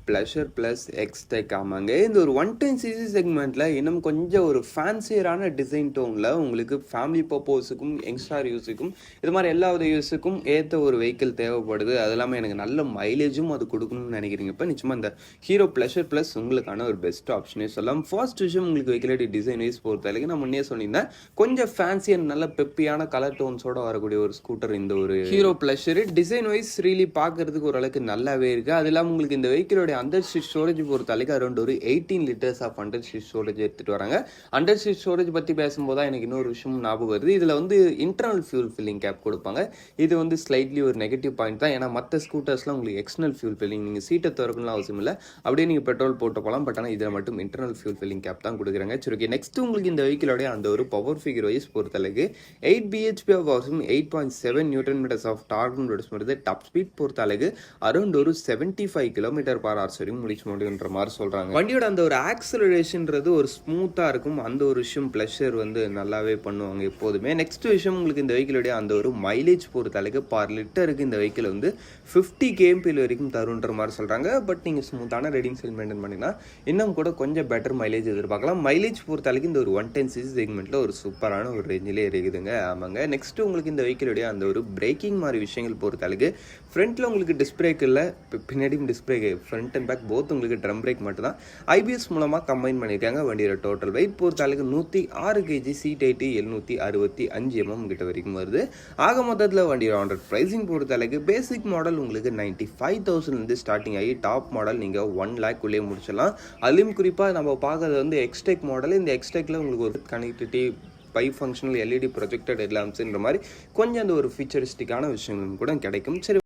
Pleasure plus Xtec ஆமாங்க. இந்த ஒரு 110 சிசி செக்மெண்ட்டில் இன்னும் கொஞ்சம் ஒரு ஃபேன்சியரான டிசைன் டோனில் உங்களுக்கு ஃபேமிலி பர்பஸுக்கும் யங்ஸ்டார் யூஸுக்கும் இது மாதிரி எல்லா வித யூஸுக்கும் ஏற்ற ஒரு வெஹிக்கிள் தேவைப்படுது. அது இல்லாமல் எனக்கு நல்ல மைலேஜும் அது கொடுக்கணும்னு நினைக்கிறீங்க. இப்போ நிச்சயமாக இந்த ஹீரோ ப்ளஷர் ப்ளஸ் உங்களுக்கான ஒரு பெஸ்ட் ஆப்ஷனே சொல்லலாம். ஃபர்ஸ்ட் விஷயம் உங்களுக்கு வெஹிக்கிளோட டிசைன் வைஸ் பொறுத்தவரைக்கும் நான் முன்னே சொல்லியிருந்தேன், கொஞ்சம் ஃபேன்சி அண்ட் நல்ல பெப்பியான கலர் டோன்ஸோட வரக்கூடிய ஒரு ஸ்கூட்டர் இந்த ஒரு Hero Pleasure. Design wise really பார்க்கறதுக்கு ஓரளவுக்கு நல்லாவே இருக்குது. அது இல்லாமல் உங்களுக்கு இந்த வெஹிக்கிளோடைய அண்டர் சீட் ஸ்டோரேஜ் பொறுத்தளவுக்கு அரௌண்ட் ஒரு 18 litres of under seat storage எடுத்துகிட்டு வராங்க. அண்டர் சீட் ஸ்டோரேஜ் பற்றி பேசும்போது தான் எனக்கு இன்னொரு விஷயம் ஞாபகம் வருது. இதில் வந்து இன்டர்னல் ஃபியூல் ஃபில்லிங் கேப் கொடுப்பாங்க. இது வந்து ஸ்லைட்லி ஒரு நெகட்டிவ் பாயிண்ட் தான். ஏன்னா மற்ற ஸ்கூட்டர்ஸ்லாம் உங்களுக்கு எக்ஸ்டர்னல் ஃபியூல் ஃபில்லிங் நீங்கள் சீட்டை திறக்கணும்னு அவசியம் இல்லை, அப்படியே நீங்கள் பெட்ரோல் போட்டு போகலாம். பட் ஆனால் இதில் மட்டும் இன்டர்னல் ஃபியூல் ஃபில்லிங் கேப் தான் கொடுக்குறாங்க. சரி, ஓகே. நெக்ஸ்ட் உங்களுக்கு இந்த வெஹிக்கிளோடைய அந்த ஒரு பவர் ஃபிகர் வைஸ் பொறுத்தளவுக்கு 8 bhp ஆஃப் பவர்ஸும் 8.7 நியூட்டன் மீட்டர்ஸ் ஆஃப் டார்க்கும் ப்ரொடியூஸ் பண்ணுறது. டாப் ஸ்பீட் பொறுத்தளவுக்கு அரௌண்ட் ஒரு 75 km/h வரையும் முடிச்சு முடியுன்ற மாதிரி சொல்கிறாங்க. வண்டியோட அந்த ஒரு ஆக்சலரேஷன்றது ஒரு ஸ்மூத்தாக இருக்கும். அந்த ஒரு விஷயம் ப்ளஷர் வந்து நல்லாவே பண்ணுவாங்க எப்போதுமே. நெக்ஸ்ட் விஷயம் உங்களுக்கு இந்த வெஹிக்கிளுடைய அந்த ஒரு மைலேஜ் பொறுத்தளவுக்கு பர் லிட்டருக்கு இந்த வெஹிக்கிள் வந்து 50 kmph வரைக்கும் தருன்ற மாதிரி சொல்கிறாங்க. பட் நீங்கள் ஸ்மூத்தான ரைடிங் ஸ்டைல் மெயின்டைன் பண்ணினா இன்னும் கூட கொஞ்சம் பெட்டர் மைலேஜ் எதிர்பார்க்கலாம். மைலேஜ் பொறுத்தளவுக்கு இந்த ஒரு 110 சிசி செக்மெண்ட்டில் ஒரு சூப்பரான ஒரு ரேஞ்சிலே இருக்குதுங்க. ஆமாங்க. நெக்ஸ்ட் உங்களுக்கு இந்த வெஹிக்கிளுடைய அந்த ஒரு பிரேக்கிங் மாதிரி விஷயங்கள் பொறுத்தளவுக்கு ஃப்ரண்ட்டில் உங்களுக்கு டிஸ்க் பிரேக் இல்லை, பின்னாடியும் disc brake, front and back both உங்களுக்கு ட்ரம் பிரேக் மட்டும் தான் ஐபிஎஸ் மூலமாக கம்பைன் பண்ணியிருக்காங்க. வண்டியோட டோட்டல் வெயிட் பொறுத்தளவுக்கு 106 kg, சீட் ஹைட்டு 765 mm கிட்ட வரைக்கும் வருது. ஆக மொத்தத்தில் வண்டியோட ஆன்ரோட் ப்ரைஸிங் பொறுத்தளவுக்கு பேசிக் மாடல் உங்களுக்கு 95,000 ஸ்டார்டிங் ஆகி டாப் மாடல் நீங்கள் 1 lakh உள்ளே முடிச்சிடலாம். அதுலேயும் குறிப்பாக நம்ம பார்க்கறது வந்து எக்ஸ்டெக் மாடல். இந்த எக்ஸ்டெக்கில் உங்களுக்கு ஒரு கனெக்டிவிட்டி, 5 ஃபங்க்ஷனல் LED ப்ரொஜெக்டட் ஹெட்லாம்ப்ஸ்ன்ற மாதிரி கொஞ்சம் அந்த ஒரு ஃபியூச்சரிஸ்டிக்கான விஷயங்களும் கூட கிடைக்கும். சரி.